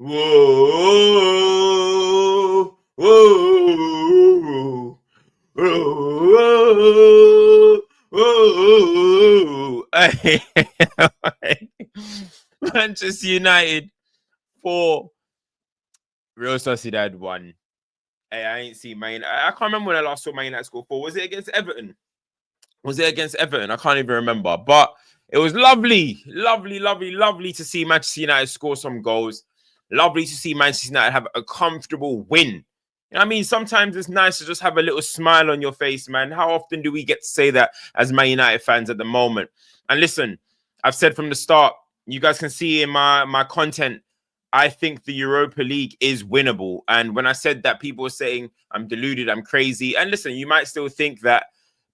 Whoa, whoa, whoa, whoa. Manchester United 4, Real Sociedad 1. Hey, I ain't seen Man. I can't remember when I last saw Man United score 4. Was it against Everton? I can't even remember. But it was lovely to see Manchester United score some goals. Lovely to see Manchester United have a comfortable win. You know what I mean? Sometimes it's nice to just have a little smile on your face, man. How often do we get to say that as Man United fans at the moment? And listen, I've said from the start, you guys can see in my content, I think the Europa League is winnable. And when I said that, people were saying I'm deluded, I'm crazy. And listen, you might still think that,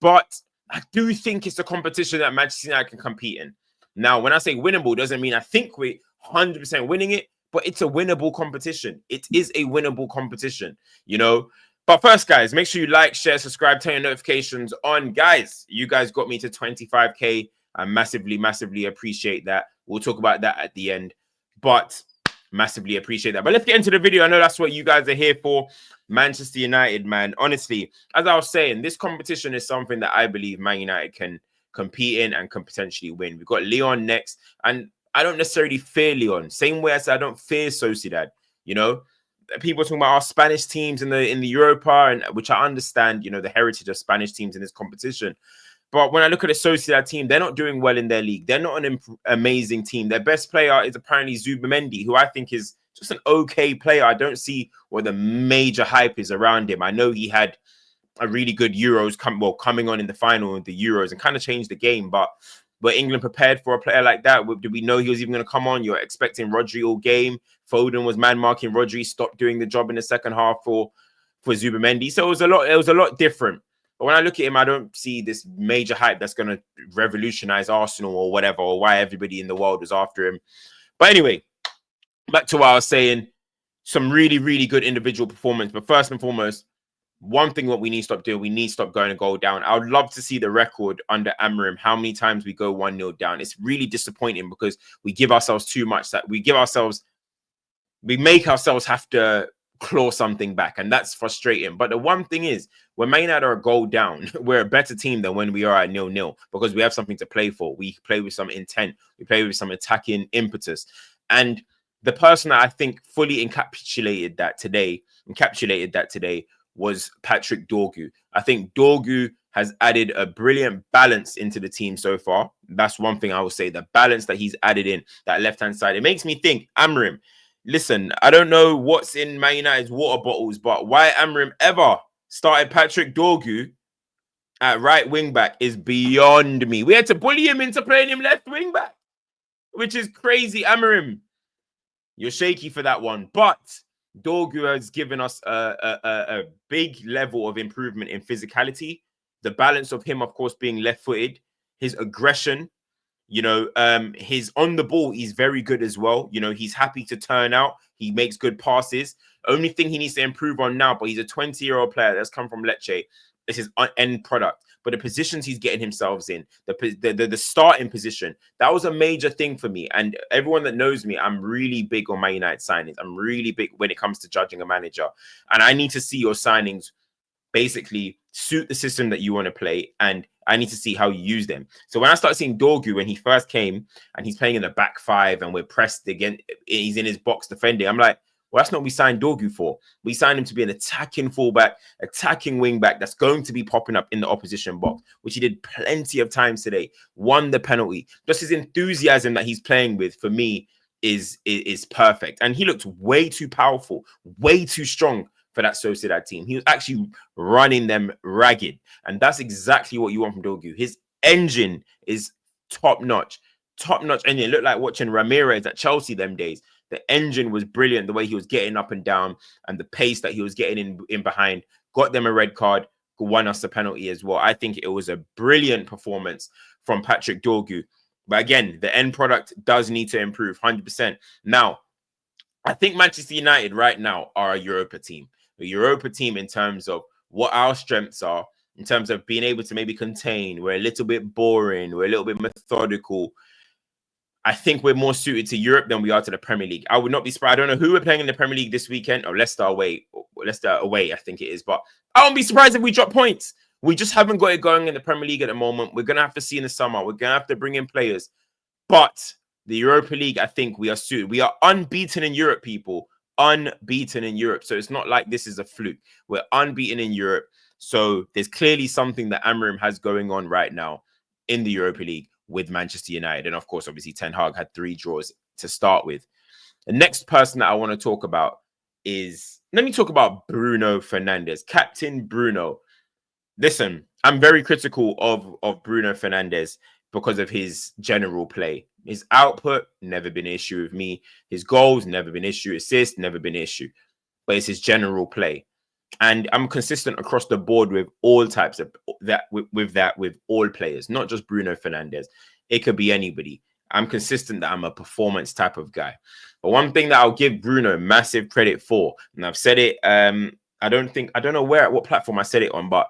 but I do think it's a competition that Manchester United can compete in. Now, when I say winnable, doesn't mean I think we're 100% winning it, but it's a winnable competition. It is a winnable competition, you know. But first, guys, make sure you like, share, subscribe, turn your notifications on. Guys, you guys got me to 25K. I massively appreciate that. We'll talk about that at the end, but massively appreciate that. But let's get into the video. I know that's what you guys are here for. Manchester United, man. Honestly, as I was saying, this competition is something that I believe Man United can compete in and can potentially win. We've got Lyon next, and I don't necessarily fear Lyon. Same way as I don't fear Sociedad. You know, people talking about our Spanish teams in the Europa, and which I understand. You know, the heritage of Spanish teams in this competition. But when I look at the Sociedad team, they're not doing well in their league. They're not an amazing team. Their best player is apparently Zubamendi, who I think is just an okay player. I don't see what the major hype is around him. I know he had a really good Euros coming on in the final of the Euros and kind of changed the game. But were England prepared for a player like that? Did we know he was even going to come on? You're expecting Rodri all game. Foden was man marking Rodri, stopped doing the job in the second half for Zubamendi. So it was a lot different. But when I look at him, I don't see this major hype that's going to revolutionize Arsenal or whatever, or why everybody in the world was after him. But anyway, back to what I was saying. Some really good individual performance. But first and foremost, one thing what we need to stop doing, we need to stop going a goal down. I would love to see the record under Amorim, how many times we go 1-0 down. It's really disappointing because we give ourselves too much. That we make ourselves have to claw something back, and that's frustrating. But the one thing is, when Man United are a goal down, we're a better team than when we are at 0-0 because we have something to play for. We play with some intent. We play with some attacking impetus. And the person that I think fully encapsulated that today was Patrick Dorgu. I think Dorgu has added a brilliant balance into the team so far. That's one thing I will say. The balance that he's added in that left-hand side. It makes me think, Amorim, listen, I don't know what's in Man United's water bottles, but why Amorim ever started Patrick Dorgu at right wing back is beyond me. We had to bully him into playing him left wing back, which is crazy. Amorim, you're shaky for that one. But Dorgu has given us a big level of improvement in physicality. The balance of him, of course, being left-footed, his aggression, you know, his on the ball, he's very good as well. You know, he's happy to turn out. He makes good passes. Only thing he needs to improve on now, but he's a 20-year-old player that's come from Lecce. This is end product. But the positions he's getting himself in, the starting position, that was a major thing for me. And everyone that knows me, I'm really big on Man United signings. I'm really big when it comes to judging a manager. And I need to see your signings basically suit the system that you want to play, and I need to see how you use them. So when I started seeing Dorgu when he first came and he's playing in the back five and we're pressed again, he's in his box defending, I'm like, well, that's not what we signed Dorgu for. We signed him to be an attacking fullback, attacking wing back that's going to be popping up in the opposition box, which he did plenty of times today. Won the penalty. Just his enthusiasm that he's playing with, for me, is perfect. And he looked way too powerful, way too strong for that Sociedad team. He was actually running them ragged. And that's exactly what you want from Dorgu. His engine is top-notch. Top-notch engine. It looked like watching Ramirez at Chelsea them days. The engine was brilliant, the way he was getting up and down and the pace that he was getting in behind. Got them a red card, won us the penalty as well. I think it was a brilliant performance from Patrick Dorgu. But again, the end product does need to improve 100%. Now, I think Manchester United right now are a Europa team. A Europa team in terms of what our strengths are, in terms of being able to maybe contain. We're a little bit boring. We're a little bit methodical. I think we're more suited to Europe than we are to the Premier League. I would not be surprised. I don't know who we're playing in the Premier League this weekend. Or Leicester away. Leicester away, I think it is. But I won't be surprised if we drop points. We just haven't got it going in the Premier League at the moment. We're going to have to see in the summer. We're going to have to bring in players. But the Europa League, I think we are suited. We are unbeaten in Europe, people. Unbeaten in Europe. So it's not like this is a fluke. We're unbeaten in Europe. So there's clearly something that Amorim has going on right now in the Europa League with Manchester United. And of course, obviously, Ten Hag had 3 draws to start with. The next person that I want to talk about is, let me talk about Bruno Fernandes. Captain Bruno. Listen, I'm very critical of Bruno Fernandes because of his general play. His output, never been an issue with me. His goals, never been an issue. Assists, never been an issue. But it's his general play. And I'm consistent across the board with all types of that, with all players, not just Bruno Fernandes. It could be anybody. I'm consistent that I'm a performance type of guy. But one thing that I'll give Bruno massive credit for, and I've said it, I don't know what platform I said it on, but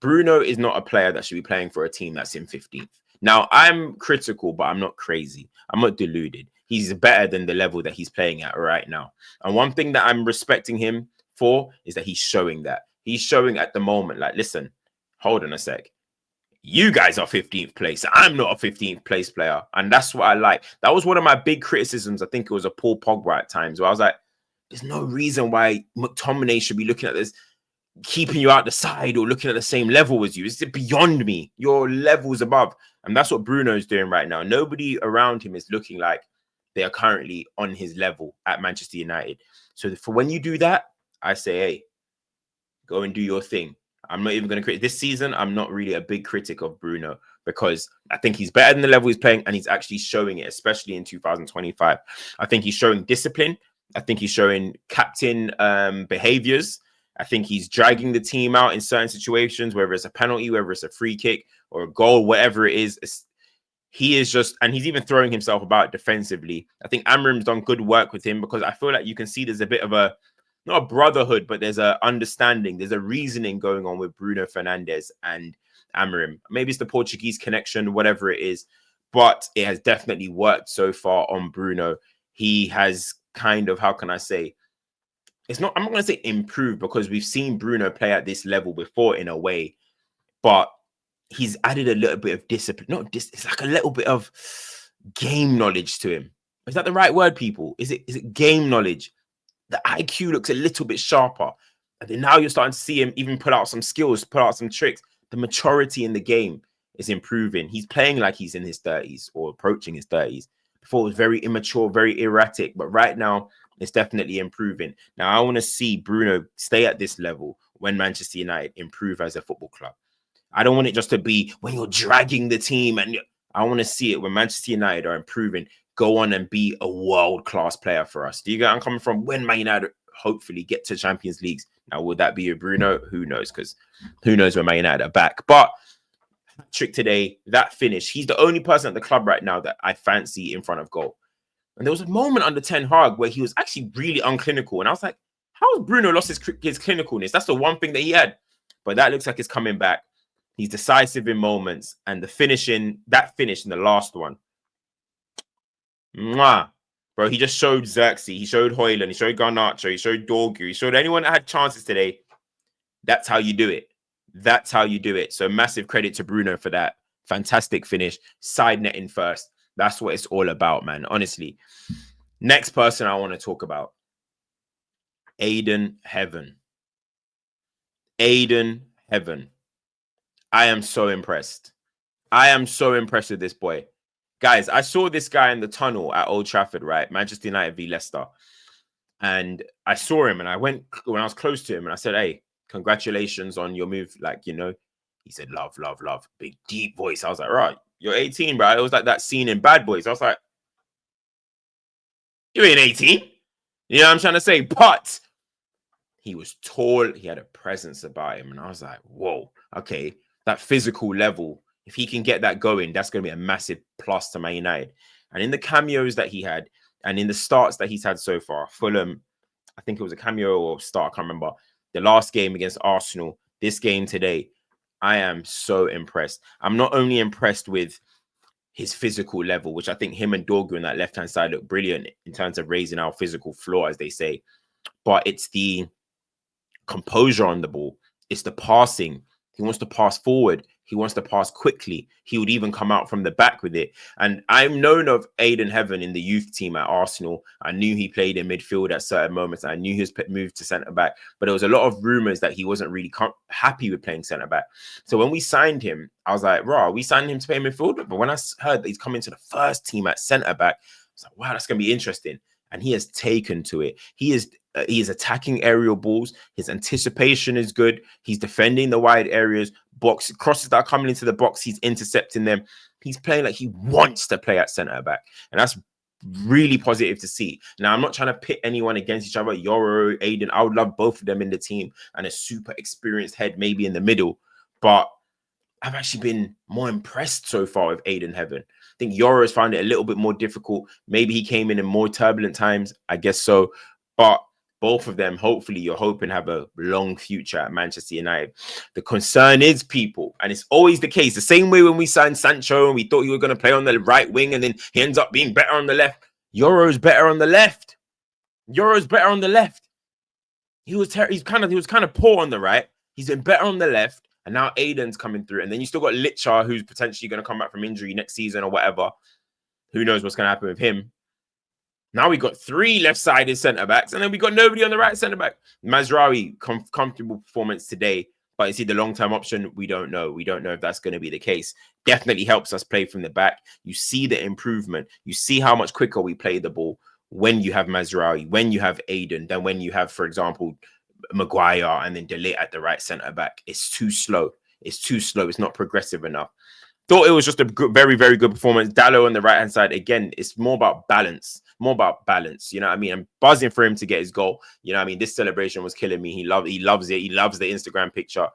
Bruno is not a player that should be playing for a team that's in 15th. Now, I'm critical, but I'm not crazy. I'm not deluded. He's better than the level that he's playing at right now. And one thing that I'm respecting him for is that he's showing that. He's showing at the moment, like, listen, hold on a sec. You guys are 15th place. I'm not a 15th place player. And that's what I like. That was one of my big criticisms. I think it was a Paul Pogba at times where I was like, there's no reason why McTominay should be looking at this, keeping you out the side or looking at the same level as you. It's beyond me. Your level's above. And that's what Bruno's doing right now. Nobody around him is looking like they are currently on his level at Manchester United. So for when you do that, I say, hey, go and do your thing. I'm not even going to critic this season. I'm not really a big critic of Bruno because I think he's better than the level he's playing and he's actually showing it, especially in 2025. I think he's showing discipline. I think he's showing captain behaviors. I think he's dragging the team out in certain situations, whether it's a penalty, whether it's a free kick or a goal, whatever it is. He is just, and he's even throwing himself about defensively. I think Amorim's done good work with him because I feel like you can see there's a bit of a, not a brotherhood, but there's a understanding. There's a reasoning going on with Bruno Fernandes and Amorim. Maybe it's the Portuguese connection, whatever it is, but it has definitely worked so far on Bruno. He has kind of, how can I say, I'm not going to say improved because we've seen Bruno play at this level before in a way, but he's added a little bit of discipline. It's like a little bit of game knowledge to him. Is that the right word, people? Is it game knowledge? The IQ looks a little bit sharper. And then now you're starting to see him even put out some skills, put out some tricks. The maturity in the game is improving. He's playing like he's in his 30s or approaching his 30s. Before it was very immature, very erratic. But right now, it's definitely improving. Now, I want to see Bruno stay at this level when Manchester United improve as a football club. I don't want it just to be when you're dragging the team. And I want to see it when Manchester United are improving, go on and be a world-class player for us. Do you get where I'm coming from? When Man United hopefully get to Champions Leagues. Now, would that be a Bruno? Who knows? Because who knows when Man United are back. But trick today, that finish. He's the only person at the club right now that I fancy in front of goal. And there was a moment under Ten Hag where he was actually really unclinical. And I was like, how has Bruno lost his clinicalness? That's the one thing that he had. But that looks like it's coming back. He's decisive in moments. And the finishing, that finish in the last one. Mwah. Bro, he just showed Xerxes. He showed Højlund. He showed Garnacho. He showed Dorgu. He showed anyone that had chances today. That's how you do it. That's how you do it. So massive credit to Bruno for that. Fantastic finish. Side netting first. That's what it's all about, man. Honestly. Next person I want to talk about. Aiden Heaven. Aiden Heaven. I am so impressed. I am so impressed with this boy. Guys, I saw this guy in the tunnel at Old Trafford, right? Manchester United v Leicester. And I saw him and I went, when I was close to him and I said, hey, congratulations on your move. Like, you know, he said, love, love, love. Big, deep voice. I was like, right, you're 18, bro. It was like that scene in Bad Boys. I was like, you ain't 18. You know what I'm trying to say? But he was tall. He had a presence about him. And I was like, whoa, okay. That physical level, if he can get that going, that's going to be a massive plus to Man United. And in the cameos that he had, and in the starts that he's had so far, Fulham, I think it was a cameo or start, I can't remember. The last game against Arsenal, this game today, I am so impressed. I'm not only impressed with his physical level, which I think him and Dorgu on that left-hand side look brilliant in terms of raising our physical floor, as they say. But it's the composure on the ball. It's the passing. He wants to pass forward. He wants to pass quickly. He would even come out from the back with it. And I'm known of Aiden Heaven in the youth team at Arsenal. I knew he played in midfield at certain moments. I knew he was moved to centre back. But there was a lot of rumours that he wasn't really happy with playing centre back. So when we signed him, I was like, raw, we signed him to play midfield. But when I heard that he's coming to the first team at centre back, I was like, wow, that's going to be interesting. And he has taken to it. He is attacking aerial balls. His anticipation is good. He's defending the wide areas. Box crosses that are coming into the box, he's intercepting them. He's playing like he wants to play at centre back. And that's really positive to see. Now, I'm not trying to pit anyone against each other. Yoro, Aiden, I would love both of them in the team and a super experienced head maybe in the middle. But I've actually been more impressed so far with Aiden Heaven. I think Yoro has found it a little bit more difficult. Maybe he came in more turbulent times. I guess so. But both of them, hopefully, you're hoping have a long future at Manchester United. The concern is people, and it's always the case. The same way when we signed Sancho and we thought he was going to play on the right wing, and then he ends up being better on the left. Yoro's better on the left. Yoro's better on the left. He was kind of poor on the right. He's been better on the left, and now Aiden's coming through. And then you still got Licha, who's potentially going to come back from injury next season or whatever. Who knows what's going to happen with him? Now we got 3 left-sided centre-backs, and then we got nobody on the right centre-back. Mazraoui, comfortable performance today, but is he the long-term option? We don't know. We don't know if that's going to be the case. Definitely helps us play from the back. You see the improvement. You see how much quicker we play the ball when you have Mazraoui, when you have Aiden, than when you have, for example, Maguire and then De Ligt at the right centre-back. It's too slow. It's too slow. It's not progressive enough. Thought it was just a good, very, very good performance. Dallo on the right-hand side, again, it's more about balance. More about balance. You know what I mean? I'm buzzing for him to get his goal. You know what I mean? This celebration was killing me. He loves it. He loves the Instagram picture.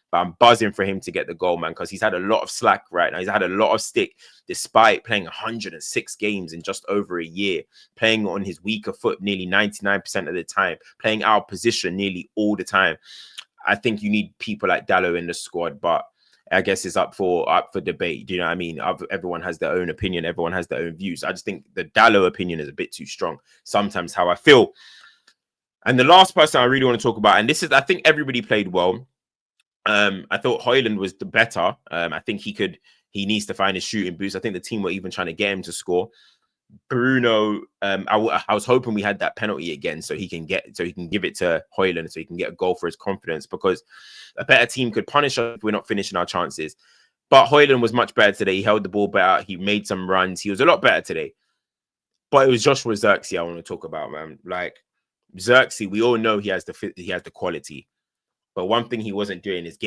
But I'm buzzing for him to get the goal, man, because he's had a lot of slack right now. He's had a lot of stick despite playing 106 games in just over a year, playing on his weaker foot nearly 99% of the time, playing out of position nearly all the time. I think you need people like Dallo in the squad, but I guess it's up for debate. Do you know what I mean? Everyone has their own opinion. Everyone has their own views. I just think the Dallo opinion is a bit too strong. Sometimes how I feel. And the last person I really want to talk about, and this is, I think everybody played well. I thought Højlund was the better. I think he needs to find his shooting boots. I think the team were even trying to get him to score. Bruno, I was hoping we had that penalty again so he can give it to Højlund so he can get a goal for his confidence, because a better team could punish us if we're not finishing our chances. But Højlund was much better today. He held the ball better. He made some runs. He was a lot better today. But it was Joshua Zirkzee I want to talk about, man. Like Zirkzee, we all know he has the quality. But one thing he wasn't doing is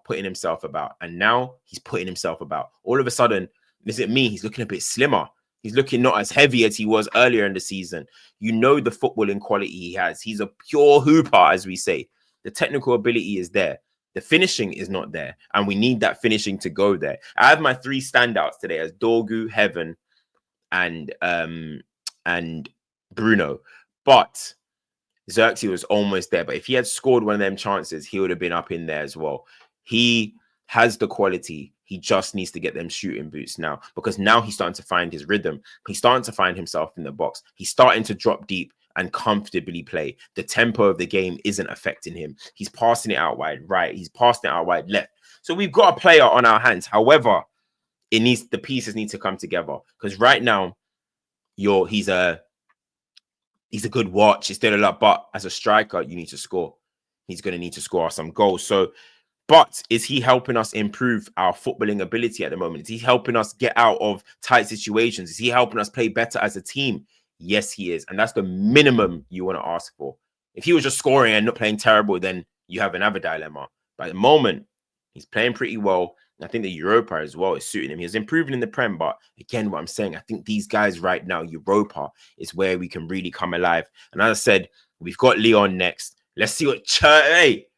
putting himself about. And now he's putting himself about. All of a sudden, is it me? He's looking a bit slimmer. He's looking not as heavy as he was earlier in the season. You know the footballing quality he has. He's a pure hooper, as we say. The technical ability is there. The finishing is not there. And we need that finishing to go there. I have my 3 standouts today as Dorgu, Heaven, and Bruno. But Zirkzee was almost there. But if he had scored one of them chances, he would have been up in there as well. He has the quality. He just needs to get them shooting boots now, because now he's starting to find his rhythm. He's starting to find himself in the box. He's starting to drop deep and comfortably play. The tempo of the game isn't affecting him. He's passing it out wide right. He's passing it out wide left. So we've got a player on our hands. However, the pieces need to come together, because right now he's a good watch. He's still a lot, but as a striker, you need to score. He's going to need to score some goals. But is he helping us improve our footballing ability at the moment? Is he helping us get out of tight situations? Is he helping us play better as a team? Yes, he is. And that's the minimum you want to ask for. If he was just scoring and not playing terrible, then you have another dilemma. But at the moment, he's playing pretty well. I think the Europa as well is suiting him. He's improving in the Prem, but again, what I'm saying, I think these guys right now, Europa is where we can really come alive. And as I said, we've got Leon next. Let's see what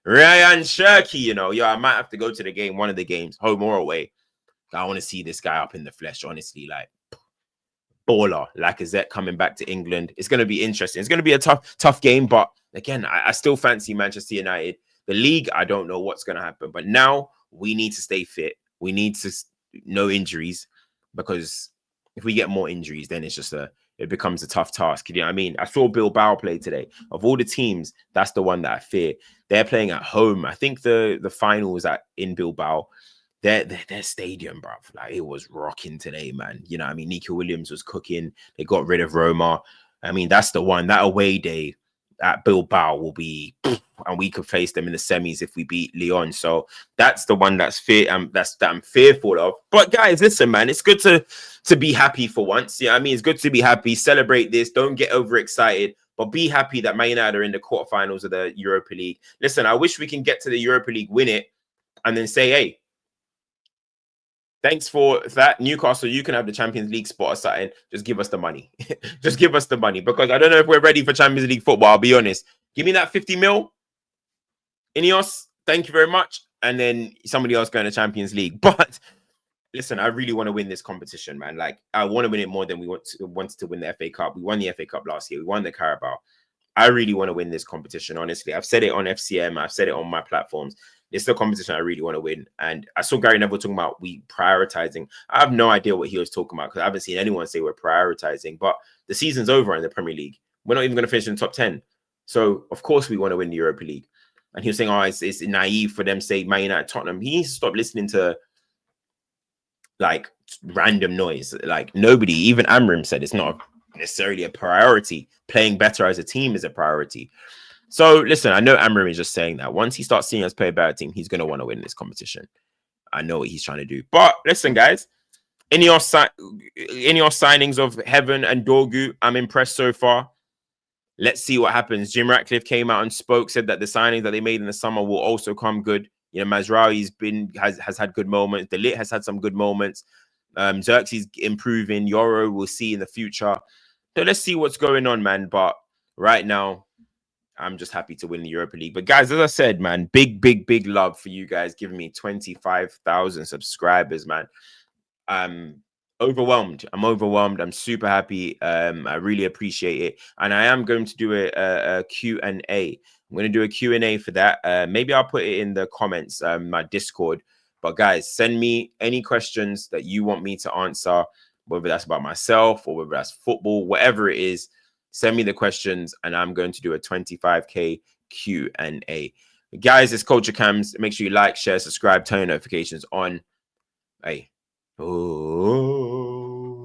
Ryan Cherki, I might have to go to the game, one of the games, home or away. I want to see this guy up in the flesh, honestly, like baller, Lacazette coming back to England. It's going to be interesting. It's going to be a tough game, but again, I still fancy Manchester United. The league, I don't know what's going to happen, but now we need to stay fit. We need to no injuries. because if we get more injuries, then it's just it becomes a tough task. You know what I mean? I saw Bilbao play today. Of all the teams, that's the one that I fear. They're playing at home. I think the final was in Bilbao. Their stadium, bruv, like it was rocking today, man. You know what I mean? Nico Williams was cooking. They got rid of Roma. I mean, that's the one. That away day at Bilbao will be, and we could face them in the semis if we beat Lyon. So that's the one that I'm fearful of. But guys, listen, man, it's good to be happy for once. Yeah, I mean, it's good to be happy. Celebrate this. Don't get overexcited, but be happy that Man United are in the quarterfinals of the Europa League. Listen, I wish we can get to the Europa League, win it, and then say, hey, thanks for that, Newcastle. You can have the Champions League spot or something. Just give us the money. Just give us the money, because I don't know if we're ready for Champions League football. I'll be honest. Give me that 50 mil. Ineos, thank you very much. And then somebody else going to Champions League. But listen, I really want to win this competition, man. Like, I want to win it more than we wanted to win the FA Cup. We won the FA Cup last year. We won the Carabao. I really want to win this competition, honestly. I've said it on FCM. I've said it on my platforms. It's the competition I really want to win. And I saw Gary Neville talking about we prioritizing. I have no idea what he was talking about, because I haven't seen anyone say we're prioritizing. But the season's over in the Premier League. We're not even going to finish in the top 10. So, of course, we want to win the Europa League. And he was saying, oh, it's naive for them to say Man United, Tottenham. He needs to stop listening to, like, random noise. Like, nobody, even Amrim said it's not necessarily a priority. Playing better as a team is a priority. So, listen, I know Amram is just saying that. Once he starts seeing us play a better team, he's going to want to win this competition. I know what he's trying to do. But listen, guys, in your signings of Heaven and Dorgu, I'm impressed so far. Let's see what happens. Jim Ratcliffe came out and spoke, said that the signings that they made in the summer will also come good. You know, Mazraoui's has had good moments. The Lit has had some good moments. Xerxes improving. Yoro we'll see in the future. So let's see what's going on, man. But right now, I'm just happy to win the Europa League. But guys, as I said, man, big love for you guys giving me 25,000 subscribers, man. I'm overwhelmed. I'm super happy. I really appreciate it. And I am going to do a Q&A. I'm going to do a Q&A for that. Maybe I'll put it in the comments, my Discord. But guys, send me any questions that you want me to answer, whether that's about myself or whether that's football, whatever it is. Send me the questions, and I'm going to do a 25K Q&A. Guys, it's CultureCams. Make sure you like, share, subscribe, turn your notifications on. Hey. Oh.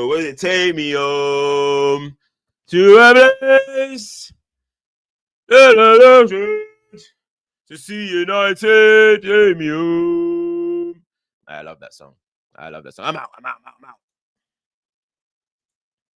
Will it take me home to a place to see United? Take me home. I love that song. I'm out.